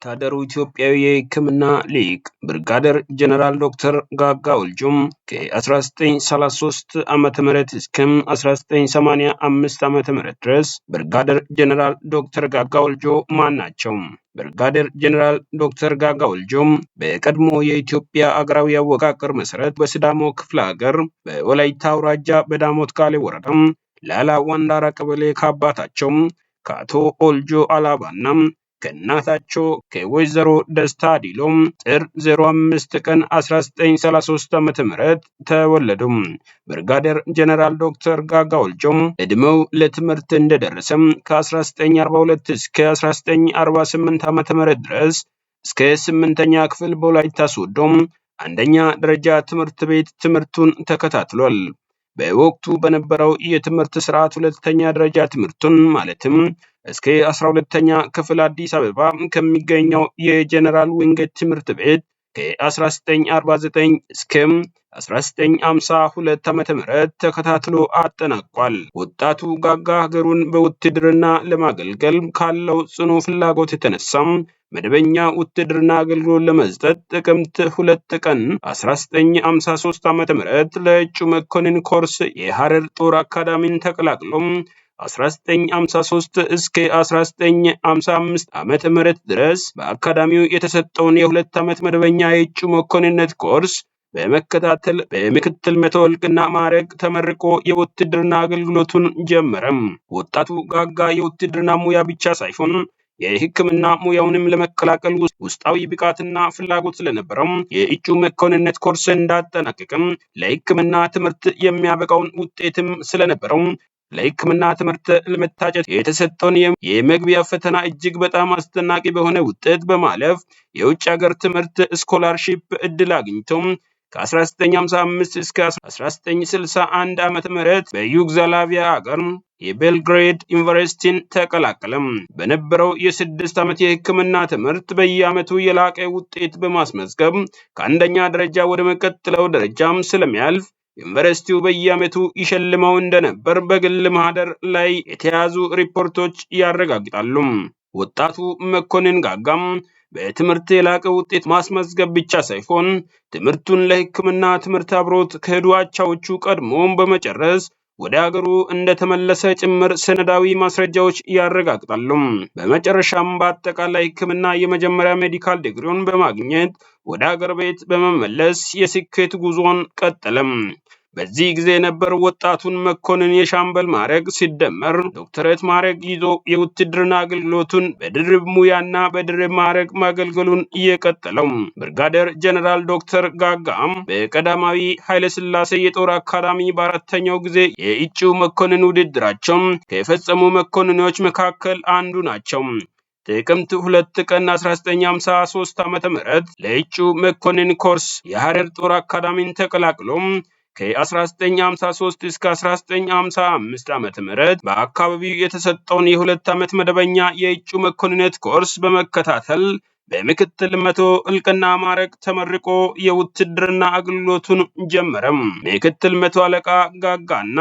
ወታደሩ ኢትዮጵያዊ የሕክምና ሊቅ ብርጋዴር ጀነራል ዶክተር ጋጋ ወልጆም ከ1933 ዓመተ ምህረት እስከ 1985 ዓመተ ምህረት ድረስ ብርጋዴር ጀነራል ዶክተር ጋጋ ወልጆ ማን ናቸው? ብርጋዴር ጀነራል ዶክተር ጋጋ ወልጆም በቀድሞ የኢትዮጵያ አገራዊ አወቃቀር መሰረት በሲዳሞ ክፍለ ሀገር በወላይታ አውራጃ በዳሞት ካሌ ወረዳ ላላ ዋንዳራ ቀበሌ ከአባታቸው ከአቶ ኦልጆ አላባና ከእናታቸው ከወይዘሮ ደስታ ዲሎም ጥር 05 ቀን 1933 ዓመተ ምህረት ተወለዱ። ብርጋዴር ጀነራል ዶክተር ጋጋ ወልጆም እድሜው ለትምህርት እንደደረሰም ከ1942 እስከ 1948 ዓመተ ምህረት ድረስ እስከ 8ኛ ክፍል በወላይታ ሶዶ አንደኛ ደረጃ ትምህርት ቤት ትምህርቱን ተከታትሏል። በወቅቱ በነበረው የትምህርት ስርዓት ሁለተኛ ደረጃ ትምህርቱን ማለትም እስከ 12ኛ ክፍል አዲስ አበባ ከሚገኘው የጀነራል ዊንጌት ትምህርት ቤት ከ1949 እስከ 1952 ዓመተ ምህረት ተከታትሎ አጠናቋል። ወጣቱ ጋጋ ሀገሩን በውትድርና ለማገልገል ካለው ጽኑ ፍላጎት የተነሳ መደበኛ ውትድርና አገልግሎት ለመስጠት ጥቅምት 2 ቀን 1953 ዓመተ ምህረት ለእጩ መኮንን ኮርስ የሐረር ጦር አካዳሚን ተቀላቅሎ 1953 እስከ 1955 ዓመተ ምህረት ድረስ በአካዳሚው የተሰጠውን የ2 ዓመት መደበኛ የእጩ መኮንነት ኮርስ በመከታተል በምክትል መቶ እልቅና ማዕረግ ተመርቆ የውትድርና አገልግሎቱን ጀመረ። ወጣቱ ጋጋ የውትድርና ሙያ ብቻ ሳይሆን የሕክምና ሙያውንም ለመቀላቀል ውስጣዊ ብቃትና ፍላጎት ስለነበረው የእጩ መኮንነት ኮርስ እንዳጠናቀቀም ለሕክምና ትምህርት የሚያበቃውን ውጤትም ስለነበረው ለሕክምና ትምህርት ለመታጨት የተሰጠውን የመግቢያ ፈተና እጅግ በጣም አስደናቂ በሆነ ውጤት በማለፍ የውጭ ሀገር ትምህርት ስኮላርሺፕ እድል አግኝቶ ከ1955 እስከ 1961 ዓመተ ምህረት በዩጎዝላቪያ ሀገር የቤልግሬድ ዩኒቨርሲቲን ተቀላቀለም። በነበረው የ6 ዓመት የሕክምና ትምህርት በየዓመቱ የላቀ ውጤት በማስመዝገብ ከአንደኛ ደረጃ ወደ መቀጠለው ደረጃም ስለሚያልፍ ዩኒቨርሲቲው በየዓመቱ ይሸልመው እንደነበር በግል ማህደር ላይ የተያዙ ሪፖርቶች ያረጋግጣሉ። ወጣቱ መኮንን ጋጋም በትምህርት የላቀ ውጤት ማስመዝገብ ብቻ ሳይሆን ትምህርቱን ለሕክምና ትምህርት አብሮት ከሄዱ አቻዎቹ ቀድሞ በመጨረስ ወደ ሀገሩ እንደተመለሰ ጭምር ሰነዳዊ ማስረጃዎች ያረጋግጣሉ። በመጨረሻም በአጠቃላይ ሕክምና የመጀመሪያ ሜዲካል ዲግሪውን በማግኘት ወደ ሀገር ቤት በመመለስ የስኬት ጉዞን ቀጠለም። በዚህ ጊዜ ነበር ወጣቱን መኮንን የሻምበል ማዕረግ ሲደመር ዶክተሬት ማዕረግ ይዞ የውትድርና አገልግሎቱን በድርብ ሙያና በድርብ ማዕረግ ማገልገሉን እየቀጠለው። ብርጋዴር ጀነራል ዶክተር ጋጋም በቀዳማዊ ኃይለ ሥላሴ የጦር አካዳሚ በአራተኛው ጊዜ የእጩ መኮንን ውድድራቸው ከፈጸሙ መኮንኖች መካከል አንዱ ናቸው። ጥቅምት 2 ቀን 1953 ዓመተ ምህረት ለእጩ መኮንን ኮርስ የሐረር ጦር አካዳሚን ተቀላቅሎ ከ1953 እስከ 1955 ዓመተ ምህረት በአካባቢው የተሰጠውን የ2 ዓመት መደበኛ የእጩ መኮንነት ኮርስ በመከታተል በምክትል መቶ እልቅና ማዕረግ ተመርቆ የውትድርና አገልግሎቱን ጀመረ። ምክትል መቶ አለቃ ጋጋና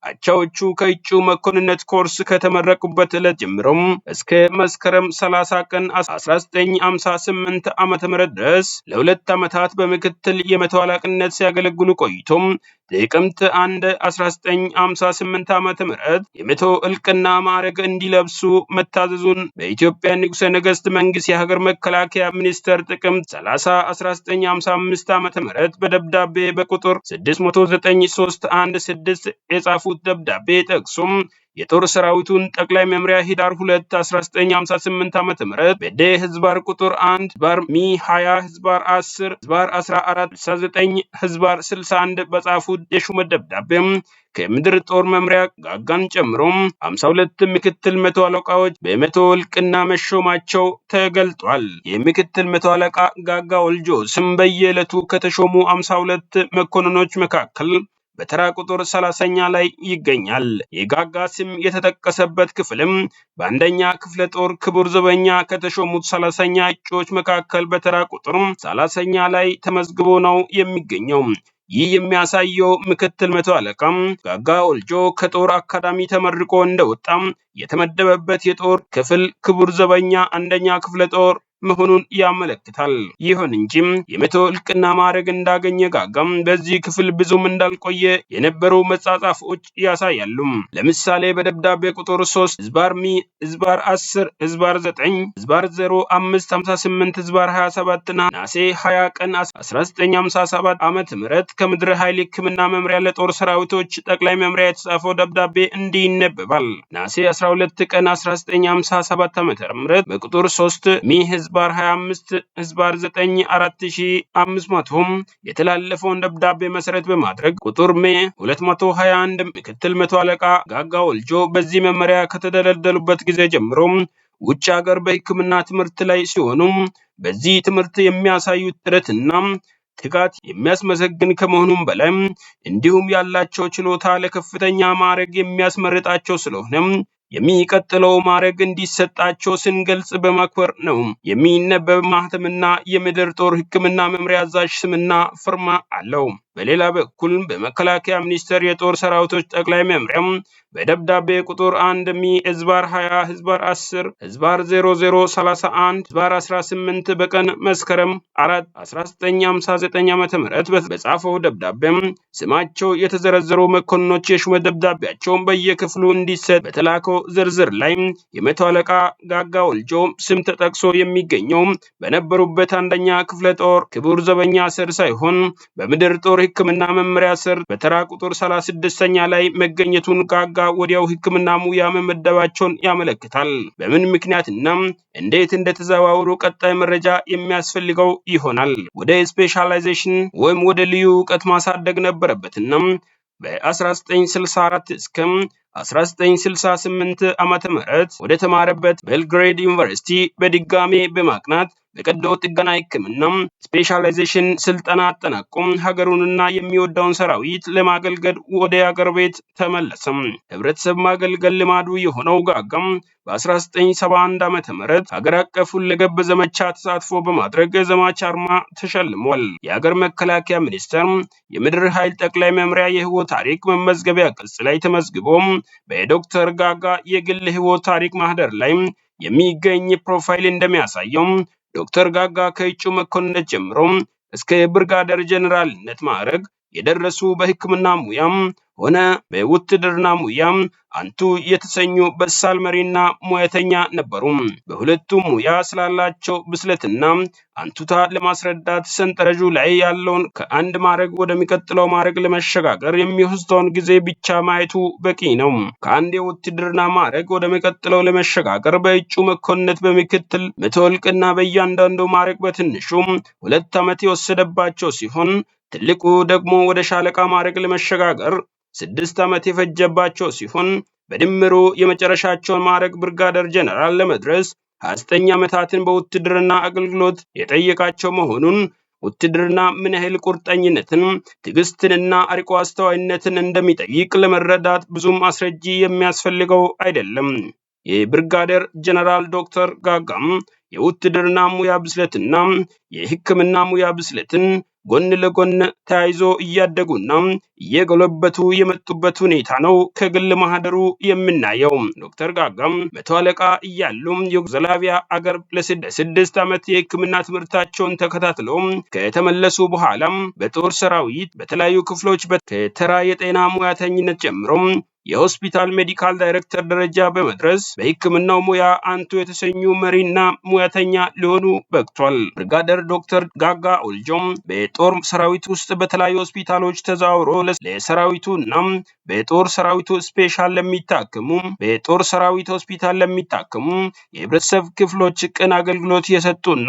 አቻዎቹ ከእጩ መኮንነት ኮርስ ከተመረቁበት ዕለት ጀምሮ እስከ መስከረም 30 ቀን 1958 ዓመተ ምህረት ድረስ ለ2 ዓመታት በምክትል የመቶ አለቅነት ሲያገለግሉ ቆይቶም ጥቅምት 1 1958 ዓመተ ምህረት የመቶ እልቅና ማዕረግ እንዲለብሱ መታዘዙን በኢትዮጵያ ንጉሠ ነገሥት መንግስት የሀገር መከላከያ ሚኒስቴር ጥቅምት 30 1955 ዓመተ ምህረት በደብዳቤ በቁጥር 609316 የጻፉት ደብዳቤ ጠቅሶም የጦር ሰራዊቱን ጠቅላይ መምሪያ ሂዳር 2 1958 ዓመተ ምህረት በደ ህዝባር ቁጥር 1 ባር ሚ 20 ህዝባር 10 ህዝባር 14 69 ህዝባር 61 በጻፉት የሹመት ደብዳቤም ከምድር ጦር መምሪያ ጋጋን ጨምሮ 52 ምክትል መቶ አለቃዎች በመቶ እልቅና መሾማቸው ተገልጧል። የምክትል መቶ አለቃ ጋጋ ወልጆ ስም በየዕለቱ ከተሾሙ 52 መኮንኖች መካከል በተራ ቁጥር 30ኛ ላይ ይገኛል። የጋጋ ስም የተጠቀሰበት ክፍልም በአንደኛ ክፍለ ጦር ክቡር ዘበኛ ከተሾሙት 30ኛ እጩዎች መካከል በተራ ቁጥር 30ኛ ላይ ተመዝግቦ ነው የሚገኘው። ይህ የሚያሳየው ምክትል መቶ አለቃም ጋጋ ወልጆ ከጦር አካዳሚ ተመርቆ እንደወጣም የተመደበበት የጦር ክፍል ክቡር ዘበኛ አንደኛ ክፍለ ጦር መሆኑን ያመለክታል። ይሁን እንጂ የመቶ እልቅና ማዕረግ እንዳገኘ ጋጋም በዚህ ክፍል ብዙም እንዳልቆየ የነበሩ መጻጻፎች ያሳያሉ። ለምሳሌ በደብዳቤ ቁጥር 3 ዝባር ሚ ዝባር 10 ዝባር 9 ዝባር 0558 ዝባር 27 ና ናሴ 20 ቀን 1957 ዓመተ ምህረት ከምድር ኃይል ሕክምና መምሪያ ለጦር ሰራዊቶች ጠቅላይ መምሪያ የተጻፈው ደብዳቤ እንዲህ ይነበባል። ናሴ 12 ቀን 1957 ዓመተ ምህረት በቁጥር 3 ሚ ዝባር 25 ዝባር 9 4500 የተላለፈውን ደብዳቤ መሰረት በማድረግ ቁጥር ሜ 221 ምክትል መቶ አለቃ ጋጋ ወልጆ በዚህ መመሪያ ከተደለደሉበት ጊዜ ጀምሮ ውጭ ሀገር በሕክምና ትምህርት ላይ ሲሆኑ በዚህ ትምህርት የሚያሳዩት ጥረትና ትጋት የሚያስመሰግን ከመሆኑም በላይ እንዲሁም ያላቸው ችሎታ ለከፍተኛ ማዕረግ የሚያስመርጣቸው ስለሆነ የሚቀጥለው ማዕረግ እንዲሰጣቸው ስንገልጽ በማክበር ነው። የሚነበብ ማህተምና የምድር ጦር ሕክምና መምሪያ አዛዥ ስምና ፍርማ አለው። በሌላ በኩል በመከላከያ ሚኒስቴር የጦር ሰራዊቶች ጠቅላይ መምሪያም በደብዳቤ ቁጥር 1 ሚ ዝባር 20 ዝባር 10 ዝባር 0031 ዝባር 18 በቀን መስከረም 4 1959 ዓ.ም በጻፈው ደብዳቤም ስማቸው የተዘረዘሩ መኮንኖች የሹመት ደብዳቤያቸውን በየክፍሉ እንዲሰጥ በተላከው ዝርዝር ላይ የመቶ አለቃ ጋጋ ወልጆ ስም ተጠቅሶ የሚገኘው በነበሩበት አንደኛ ክፍለ ጦር ክቡር ዘበኛ ስር ሳይሆን በምድር ጦር ሕክምና መመሪያ ስር በተራ ቁጥር 36ኛ ላይ መገኘቱን ጋጋ ወዲያው ሕክምና ሙያ መመደባቸውን ያመለክታል። በምን ምክንያትና እንዴት እንደተዘዋወሩ ቀጣይ መረጃ የሚያስፈልገው ይሆናል። ወደ ስፔሻላይዜሽን ወይም ወደ ልዩ ዕውቀት ማሳደግ ነበረበትና በ1964 እስከ 1968 ዓመተ ምህረት ወደ ተማረበት ቤልግሬድ ዩኒቨርሲቲ በድጋሜ በማቅናት በቀዶ ጥገና ሕክምና ስፔሻላይዜሽን ስልጠና አጠናቆ ሀገሩንና የሚወዳውን ሰራዊት ለማገልገል ወደ ሀገር ቤት ተመለሰ። ህብረተሰብ ማገልገል ልማዱ የሆነው ጋጋም በ1971 ዓመተ ምህረት ሀገር አቀፍ ሁለገብ ዘመቻ ተሳትፎ በማድረግ የዘማች አርማ ተሸልሟል። የሀገር መከላከያ ሚኒስቴር የምድር ኃይል ጠቅላይ መምሪያ የህይወት ታሪክ መመዝገቢያ ቅጽ ላይ ተመዝግቦ በዶክተር ጋጋ የግል ህይወት ታሪክ ማህደር ላይ የሚገኝ ፕሮፋይል እንደሚያሳየው ዶክተር ጋጋ ከእጩ መኮንነት ጀምሮ እስከ ብርጋዴር ጀነራልነት ማዕረግ የደረሱ በሕክምና ሙያም ሆነ በውትድርና ሙያም አንቱ የተሰኙ በሳል መሪና ሙያተኛ ነበሩ። በሁለቱም ሙያ ስላላቸው ብስለትና አንቱታ ለማስረዳት ሰንጠረዡ ላይ ያለውን ከአንድ ማዕረግ ወደሚቀጥለው ማዕረግ ለመሸጋገር የሚወስደውን ጊዜ ብቻ ማየቱ በቂ ነው። ከአንድ የውትድርና ማዕረግ ወደሚቀጥለው ለመሸጋገር በእጩ መኮንነት በምክትል መቶ እልቅና በእያንዳንዱ ማዕረግ በትንሹ 2 ዓመት የወሰደባቸው ሲሆን ትልቁ ደግሞ ወደ ሻለቃ ማዕረግ ለመሸጋገር 6 ዓመት የፈጀባቸው ሲሆን በድምሩ የመጨረሻቸውን ማዕረግ ብርጋዴር ጀነራል ለመድረስ 29 ዓመታትን በውትድርና አገልግሎት የጠየቃቸው መሆኑን ውትድርና ምን ያህል ቁርጠኝነትን፣ ትዕግስትንና አርቆ አስተዋይነትን እንደሚጠይቅ ለመረዳት ብዙም አስረጂ የሚያስፈልገው አይደለም። የብርጋዴር ጀነራል ዶክተር ጋጋም የውትድርና ሙያ ብስለትና የሕክምና ሙያ ብስለትን ጎን ለጎን ተያይዞ እያደጉና እየጎለበቱ የመጡበት ሁኔታ ነው ከግል ማህደሩ የምናየው። ዶክተር ጋጋም መቶ አለቃ እያሉ የዩጎዝላቪያ አገር ለ6 ዓመት የሕክምና ትምህርታቸውን ተከታትለው ከተመለሱ በኋላም በጦር ሰራዊት በተለያዩ ክፍሎች ከተራ የጤና ሙያተኝነት ጀምሮ የሆስፒታል ሜዲካል ዳይሬክተር ደረጃ በመድረስ በሕክምናው ሙያ አንቱ የተሰኙ መሪና ሙያተኛ ሊሆኑ በቅቷል። ብርጋዴር ዶክተር ጋጋ ወልጆም በጦር ሰራዊት ውስጥ በተለያዩ ሆስፒታሎች ተዘዋውሮ ለሰራዊቱና በጦር ሰራዊቱ ስፔሻል ለሚታከሙ በጦር ሰራዊት ሆስፒታል ለሚታከሙ የህብረተሰብ ክፍሎች ቅን አገልግሎት የሰጡና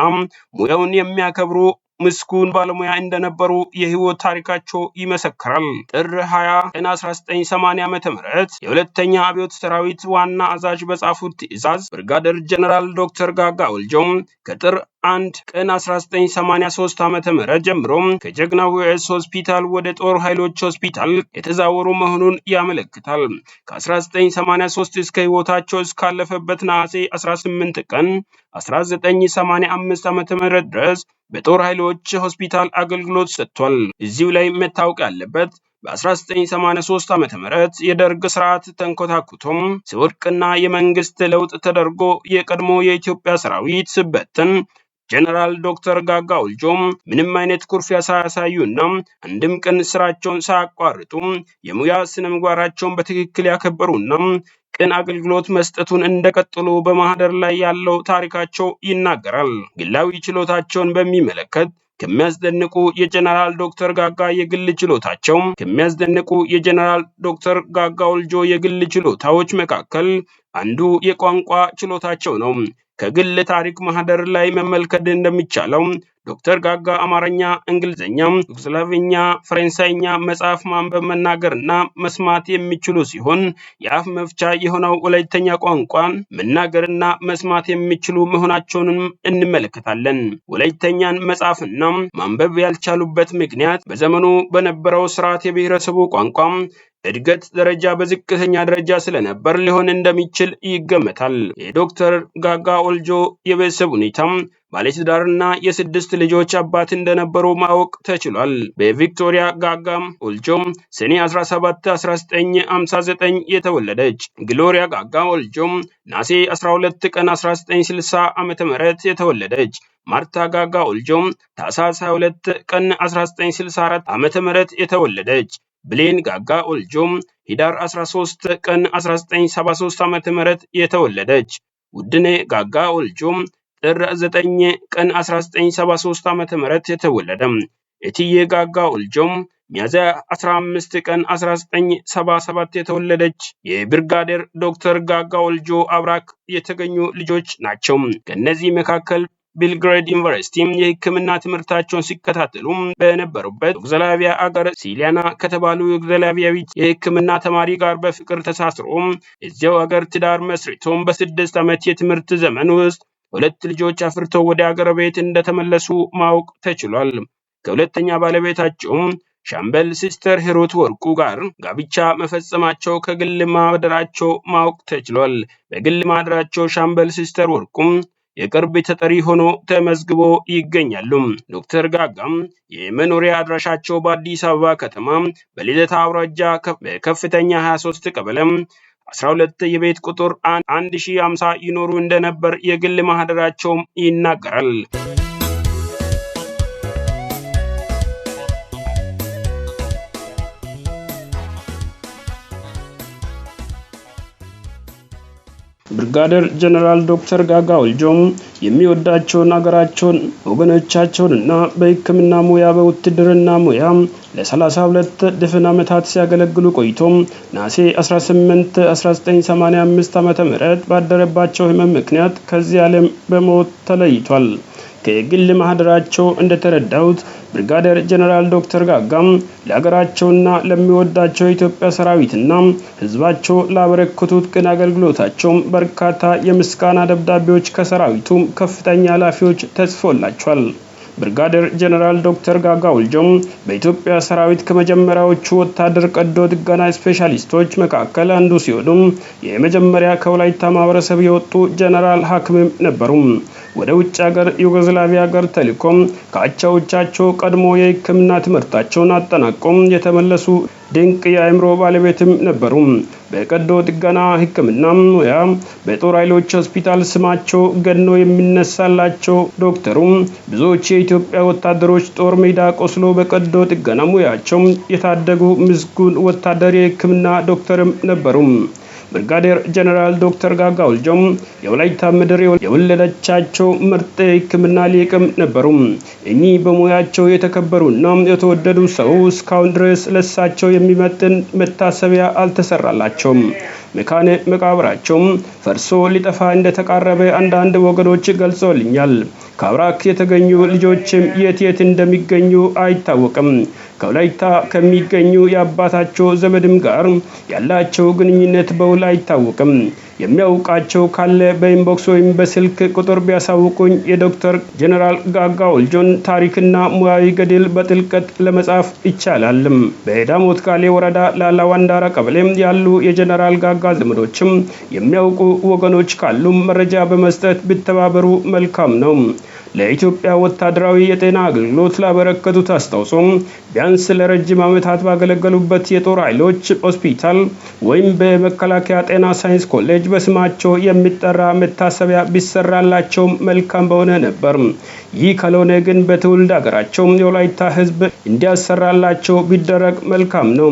ሙያውን የሚያከብሩ ምስኩን ባለሙያ እንደነበሩ የህይወት ታሪካቸው ይመሰክራል። ጥር 20 ቀን 1980 ዓመተ ምህረት የሁለተኛ አብዮት ሰራዊት ዋና አዛዥ በጻፉት ትዕዛዝ ብርጋዴር ጀነራል ዶክተር ጋጋ ወልጆም ከጥር 1 ቀን 1983 ዓመተ ምህረት ጀምሮ ከጀግናው ዩኤስ ሆስፒታል ወደ ጦር ኃይሎች ሆስፒታል የተዛወሩ መሆኑን ያመለክታል። ከ1983 እስከ ህይወታቸው እስካለፈበት ነሐሴ 18 ቀን 1985 ዓመተ ምህረት ድረስ በጦር ኃይሎች ሆስፒታል አገልግሎት ሰጥቷል። እዚሁ ላይ መታወቅ ያለበት በ1983 ዓመተ ምህረት የደርግ ስርዓት ተንኮታኩቶም ሲወድቅና የመንግስት ለውጥ ተደርጎ የቀድሞ የኢትዮጵያ ሰራዊት ስበትን ጀነራል ዶክተር ጋጋ ወልጆ ምንም አይነት ኩርፊያ ሳያሳዩና አንድም ቀን ስራቸውን ሳያቋርጡ የሙያ ስነ ምግባራቸውን በትክክል ያከበሩና ቅን አገልግሎት መስጠቱን እንደቀጠሉ በማህደር ላይ ያለው ታሪካቸው ይናገራል። ግላዊ ችሎታቸውን በሚመለከት ከሚያስደንቁ የጀነራል ዶክተር ጋጋ የግል ችሎታቸው ከሚያስደንቁ የጀነራል ዶክተር ጋጋ ወልጆ የግል ችሎታዎች መካከል አንዱ የቋንቋ ችሎታቸው ነው። ከግል ታሪክ ማህደር ላይ መመልከት እንደሚቻለው ዶክተር ጋጋ አማርኛ፣ እንግሊዝኛ፣ ዩጎስላቪኛ፣ ፈረንሳይኛ መጻፍ፣ ማንበብ፣ መናገርና መስማት የሚችሉ ሲሆን የአፍ መፍቻ የሆነው ወላይተኛ ቋንቋን መናገርና መስማት የሚችሉ መሆናቸውንም እንመለከታለን። ወላይተኛን መጻፍና ማንበብ ያልቻሉበት ምክንያት በዘመኑ በነበረው ስርዓት የብሔረሰቡ ቋንቋ እድገት ደረጃ በዝቅተኛ ደረጃ ስለነበር ሊሆን እንደሚችል ይገመታል። የዶክተር ጋጋ ወልጆ የቤተሰብ ሁኔታ ባለትዳርና የ6 ልጆች አባት እንደነበሩ ማወቅ ተችሏል። በቪክቶሪያ ጋጋ ወልጆ ሰኔ 17 1959 የተወለደች፣ ግሎሪያ ጋጋ ወልጆ ናሴ 12 ቀን 1960 ዓ.ም የተወለደች፣ ማርታ ጋጋ ወልጆ ታኅሳስ 22 ቀን 1964 ዓ.ም የተወለደች፣ ብሌን ጋጋ ወልጆ ሂዳር 13 ቀን 1973 ዓ.ም የተወለደች፣ ውድኔ ጋጋ ወልጆ ጥር 9 ቀን 1973 ዓ.ም የተወለደ፣ እትዬ ጋጋ ወልጆ ሚያዝያ 15 ቀን 1977 የተወለደች የብርጋዴር ዶክተር ጋጋ ወልጆ አብራክ የተገኙ ልጆች ናቸው። ከነዚህ መካከል ቤልግሬድ ዩኒቨርሲቲ የሕክምና ትምህርታቸውን ሲከታተሉ በነበሩበት ዩጎዝላቪያ አገር ሲሊያና ከተባሉ ዩጎዝላቪያዊት የሕክምና ተማሪ ጋር በፍቅር ተሳስሮ እዚያው አገር ትዳር መስርቶ በ6 ዓመት የትምህርት ዘመን ውስጥ 2 ልጆች አፍርተው ወደ አገር ቤት እንደተመለሱ ማወቅ ተችሏል። ከሁለተኛ ባለቤታቸው ሻምበል ሲስተር ሂሩት ወርቁ ጋር ጋብቻ መፈጸማቸው ከግል ማህደራቸው ማወቅ ተችሏል። በግል ማህደራቸው ሻምበል ሲስተር ወርቁ የቅርብ ተጠሪ ሆኖ ተመዝግቦ ይገኛሉ። ዶክተር ጋጋም የመኖሪያ አድራሻቸው በአዲስ አበባ ከተማ በልደታ አውራጃ በከፍተኛ 23 ቀበሌ 12 የቤት ቁጥር 1050 ይኖሩ እንደነበር የግል ማህደራቸው ይናገራል። ብርጋዴር ጀነራል ዶክተር ጋጋ ወልጆ የሚወዳቸውን አገራቸውን ወገኖቻቸውንና በሕክምና ሙያ በውትድርና ሙያ ለ32 ድፍን ዓመታት ሲያገለግሉ ቆይቶ ናሴ 18 1985 ዓ.ም ባደረባቸው ህመም ምክንያት ከዚህ ዓለም በሞት ተለይቷል። ከግል ማህደራቸው እንደተረዳሁት ብርጋዴር ጀነራል ዶክተር ጋጋም ለሀገራቸውና ለሚወዳቸው የኢትዮጵያ ሰራዊትና ህዝባቸው ላበረከቱት ቅን አገልግሎታቸው በርካታ የምስጋና ደብዳቤዎች ከሰራዊቱ ከፍተኛ ኃላፊዎች ተጽፎላቸዋል። ብርጋዴር ጀነራል ዶክተር ጋጋ ወልጆ በኢትዮጵያ ሰራዊት ከመጀመሪያዎቹ ወታደር ቀዶ ጥገና ስፔሻሊስቶች መካከል አንዱ ሲሆኑ የመጀመሪያ ከወላይታ ማህበረሰብ የወጡ ጀነራል ሐኪም ነበሩ። ወደ ውጭ ሀገር ዩጎዝላቪያ ሀገር ተልኮም ከአቻዎቻቸው ቀድሞ የሕክምና ትምህርታቸውን አጠናቀው የተመለሱ ድንቅ የአእምሮ ባለቤትም ነበሩ። በቀዶ ጥገና ሕክምና ሙያ በጦር ኃይሎች ሆስፒታል ስማቸው ገኖ የሚነሳላቸው ዶክተሩ ብዙዎች የኢትዮጵያ ወታደሮች ጦር ሜዳ ቆስሎ በቀዶ ጥገና ሙያቸው የታደጉ ምስጉን ወታደር የሕክምና ዶክተርም ነበሩ። ብርጋዴር ጀነራል ዶክተር ጋጋ ወልጆ የወላይታ ምድር የወለደቻቸው ምርጥ የሕክምና ሊቅም ነበሩ። እኚህ በሙያቸው የተከበሩና የተወደዱ ሰው እስካሁን ድረስ ለሳቸው የሚመጥን መታሰቢያ አልተሰራላቸውም። መካነ መቃብራቸው ፈርሶ ሊጠፋ እንደተቃረበ አንዳንድ ወገኖች ገልጸውልኛል። ከአብራክ የተገኙ ልጆችም የት እንደሚገኙ አይታወቅም። ከወላይታ ከሚገኙ የአባታቸው ዘመድም ጋር ያላቸው ግንኙነት በውል አይታወቅም። የሚያውቃቸው ካለ በኢንቦክስ ወይም በስልክ ቁጥር ቢያሳውቁኝ የዶክተር ጀነራል ጋጋ ወልጆን ታሪክና ሙያዊ ገድል በጥልቀት ለመጻፍ ይቻላል። በዳሞት ካሌ ወረዳ ላላዋንዳራ ቀበሌ ያሉ የጀነራል ጋጋ ዘመዶችም የሚያውቁ ወገኖች ካሉ መረጃ በመስጠት ቢተባበሩ መልካም ነው። ለኢትዮጵያ ወታደራዊ የጤና አገልግሎት ላበረከቱት አስተዋጽኦም ቢያንስ ለረጅም ዓመታት ባገለገሉበት የጦር ኃይሎች ሆስፒታል ወይም በመከላከያ ጤና ሳይንስ ኮሌጅ በስማቸው የሚጠራ መታሰቢያ ቢሰራላቸው መልካም በሆነ ነበር። ይህ ካልሆነ ግን በትውልድ ሀገራቸው የወላይታ ሕዝብ እንዲያሰራላቸው ቢደረግ መልካም ነው።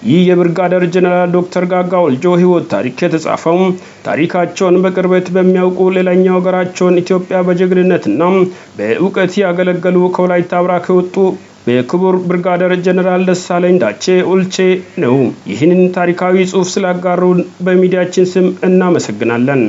ይህ የብርጋዴር ጀነራል ዶክተር ጋጋ ወልጆ ህይወት ታሪክ የተጻፈው ታሪካቸውን በቅርበት በሚያውቁ ሌላኛው ሀገራቸውን ኢትዮጵያ በጀግንነትና በእውቀት ያገለገሉ ከወላይታ አብራክ የወጡ በክቡር ብርጋዴር ጀነራል ደሳለኝ ዳቼ ኡልቼ ነው። ይህንን ታሪካዊ ጽሑፍ ስላጋሩን በሚዲያችን ስም እናመሰግናለን።